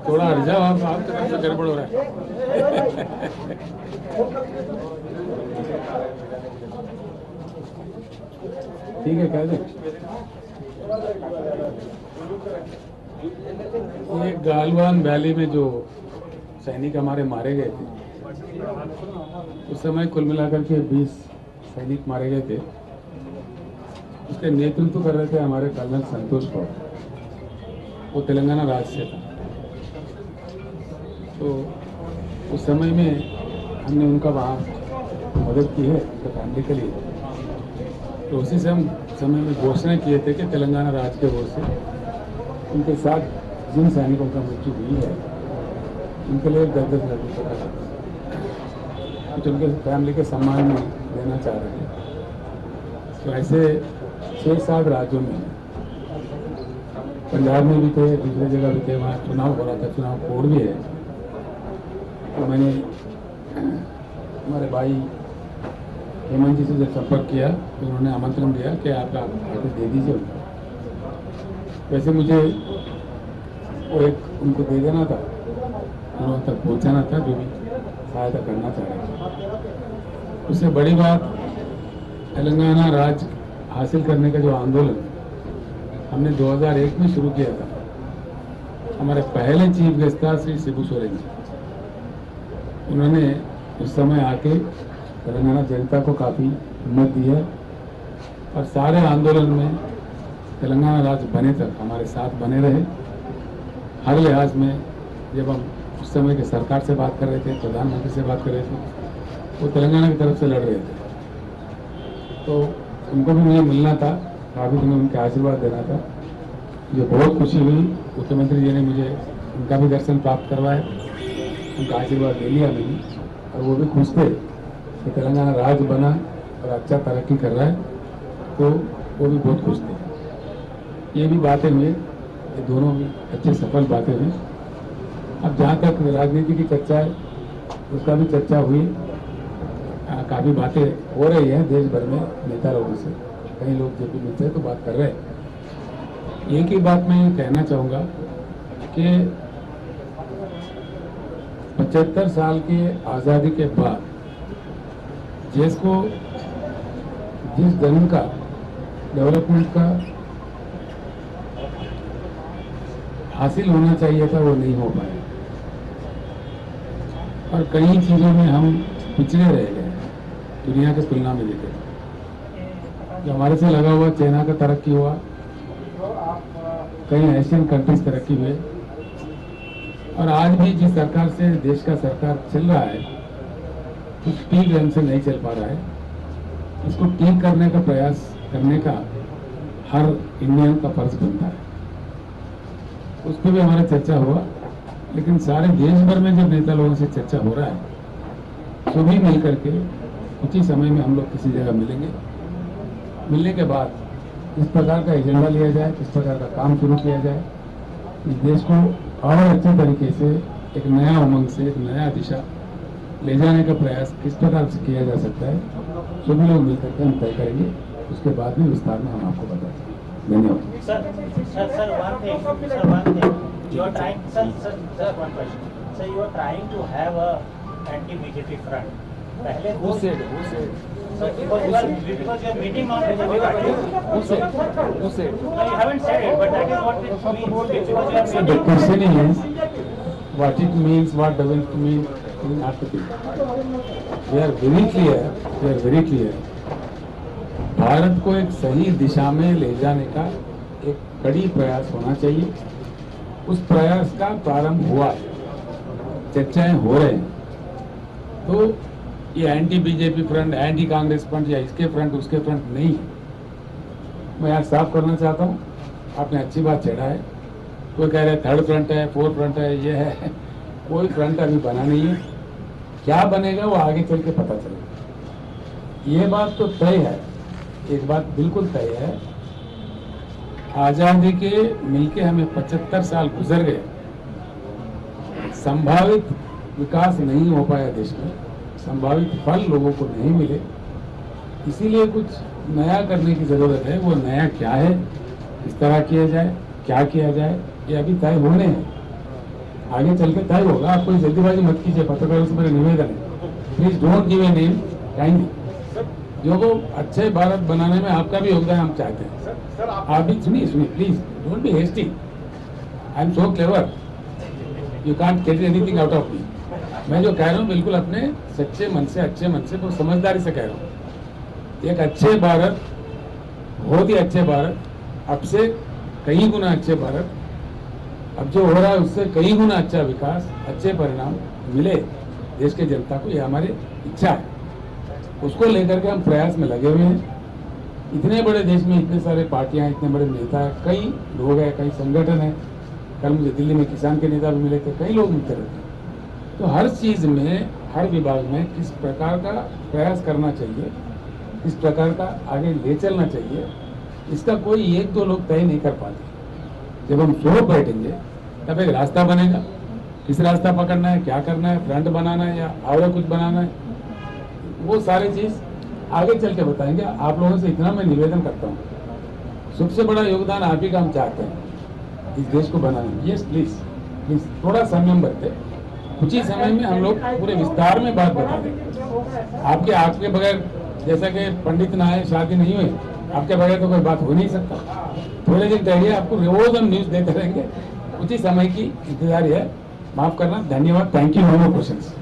थोड़ा हट जाओ आप तरफ से गड़बड़ हो रहा है। ठीक है, कह दे। ये गालवान वैली में जो सैनिक हमारे मारे गए थे, उस समय कुल मिलाकर के 20 सैनिक मारे गए थे। उसके नेतृत्व कर रहे थे हमारे कर्नल संतोष पवार, वो तेलंगाना राज्य से था। तो उस समय में हमने उनका वहाँ मदद की है उनके फैमिली के लिए। तो उसी समय में घोषणा किए थे कि तेलंगाना राज्य के ओर से उनके साथ जिन सैनिकों का मृत्यु हुई है उनके लिए 10-10 लाख रुपये का कुछ उनके फैमिली के सम्मान में देना चाह रहे हैं। तो ऐसे 6-7 राज्यों में, पंजाब में भी थे, दूसरी जगह भी थे, वहाँ चुनाव हो रहा था, चुनाव कोड भी है। तो मैंने हमारे भाई हेमंत जी से जब संपर्क किया तो उन्होंने आमंत्रण दिया कि आप आगे दे दीजिए उनको। वैसे मुझे वो एक उनको दे देना था, उन्होंने तक पहुँचाना था जो भी सहायता करना चाह रहे थे। उससे बड़ी बात, तेलंगाना राज्य हासिल करने का जो आंदोलन हमने 2001 में शुरू किया था, हमारे पहले चीफ गेस्ट था श्री शिबू सोरेन जी। उन्होंने उस समय आके तेलंगाना जनता को काफ़ी हिम्मत दी है और सारे आंदोलन में तेलंगाना राज्य बने तक हमारे साथ बने रहे। हर लिहाज में जब हम उस समय के सरकार से बात कर रहे थे, प्रधानमंत्री से बात कर रहे थे, वो तेलंगाना की तरफ से लड़ रहे थे। तो उनको भी मुझे मिलना था, काफ़ी तुम्हें उनके आशीर्वाद देना था। मुझे बहुत खुशी हुई, मुख्यमंत्री जी ने मुझे उनका भी दर्शन प्राप्त करवाया, उनका आशीर्वाद ले लिया मैंने। और वो भी खुश थे कि तेलंगाना राज्य बना और अच्छा तरक्की कर रहा है, तो वो भी बहुत खुश थे। ये भी बातें हुई, ये दोनों भी अच्छे सफल बातें हुई। अब जहाँ तक राजनीति की चर्चा है, उसका भी चर्चा हुई। काफ़ी बातें हो रही हैं देश भर में नेता लोगों से, कई लोग जेपी में से तो बात कर रहे हैं। एक ही बात मैं कहना चाहूँगा कि 75 साल की आज़ादी के बाद देश को जिस ढंग का डेवलपमेंट का हासिल होना चाहिए था वो नहीं हो पाया और कई चीज़ों में हम पिछड़े रह गए दुनिया के तुलना में देखे। जो हमारे से लगा हुआ चाइना का तरक्की हुआ, कई एशियन कंट्रीज तरक्की हुए और आज भी जिस सरकार से देश का सरकार चल रहा है कुछ ठीक ढंग से नहीं चल पा रहा है। इसको ठीक करने का प्रयास करने का हर इंडियन का फर्ज बनता है। उस पर भी हमारा चर्चा हुआ, लेकिन सारे देश भर में जब नेता लोगों से चर्चा हो रहा है तो भी मिल करके कुछ ही समय में हम लोग किसी जगह मिलेंगे। मिलने के बाद इस प्रकार का एजेंडा लिया जाए, इस प्रकार का काम शुरू किया जाए, इस देश को और अच्छे तरीके से एक नया उमंग से एक नया दिशा ले जाने का प्रयास किस प्रकार से किया जा सकता है, सभी लोग मिलकर के हम तय करेंगे। उसके बाद में विस्तार में हम आपको बताएंगे। धन्यवाद। Sir, one thing. You are trying, sir, one question. Sir, you are trying to have a anti-BJP front. पहले Who said? Sir, because you are meeting on BJP party. Who said? No, you haven't said it, but that is what it means. Because you are So the question is, what it means, what doesn't mean, it have to be. We are very clear. Bharat को एक सही दिशा में ले जाने का एक कड़ी प्रयास होना चाहिए। उस प्रयास का प्रारंभ हुआ, चर्चाएं हो रहे हैं। तो ये anti BJP front, anti Congress front या इसके फ्रंट उसके फ्रंट नहीं है। मैं आज साफ करना चाहता हूँ, आपने अच्छी बात छेड़ा है। कोई कह रहे हैं 3rd फ्रंट है, 4th फ्रंट है, ये है। कोई फ्रंट अभी बना नहीं है। क्या बनेगा वो आगे चल के पता चलेगा। ये बात तो तय है, एक बात बिल्कुल तय है, आजादी के मिलके हमें 75 साल गुजर गए, संभावित विकास नहीं हो पाया देश में। संभावित फल लोगों को नहीं मिले, इसीलिए कुछ नया करने की जरूरत है। वो नया क्या है, किस तरह किया जाए, क्या किया जाए, ये अभी तय होने हैं, आगे चल के तय होगा। आप कोई जल्दीबाजी मत कीजिए, पत्रकारों से मेरा निवेदन है, please don't give a name kindly. जो को अच्छे भारत बनाने में आपका भी योगदान हम चाहते हैं। आप भी सुनिए please, don't be hasty. I am so clever, you can't get anything out of me. मैं जो कह रहा हूँ बिल्कुल अपने सच्चे मन से, अच्छे मन से, बहुत समझदारी से कह रहा हूँ। एक अच्छे भारत, बहुत ही अच्छे भारत, अब से कई गुना अच्छे भारत, अब जो हो रहा है उससे कई गुना अच्छा विकास, अच्छे परिणाम मिले देश के जनता को, ये हमारी इच्छा है। उसको लेकर के हम प्रयास में लगे हुए हैं। इतने बड़े देश में इतने सारे पार्टियां, इतने बड़े नेता हैं, कई लोग हैं, कई संगठन हैं। कल मुझे दिल्ली में किसान के नेता भी मिले थे, कई लोग मिलते रहते हैं। तो हर चीज में, हर विभाग में किस प्रकार का प्रयास करना चाहिए, किस प्रकार का आगे ले चलना चाहिए, इसका कोई एक दो लोग तय नहीं कर पाते। जब हम सो बैठेंगे तब एक रास्ता बनेगा, किस रास्ता पकड़ना है, क्या करना है, फ्रंट बनाना है या और कुछ बनाना है, वो सारी चीज आगे चल के बताएंगे। आप लोगों से इतना मैं निवेदन करता हूँ, सबसे बड़ा योगदान आप ही का हम चाहते हैं इस देश को बनाने में। यस प्लीज प्लीज, थोड़ा संयम बरते, कुछ ही समय में हम लोग पूरे विस्तार में बात बता देंगे। आपके बगैर, जैसा कि पंडित ना आए शादी नहीं हुई, आपके बगैर तो कोई बात हो नहीं सकता। थोड़े दिन ठहरिए, आपको रोज हम न्यूज देते रहेंगे। कुछ ही समय की इंतजारी है, माफ करना। धन्यवाद, thank you. No more questions.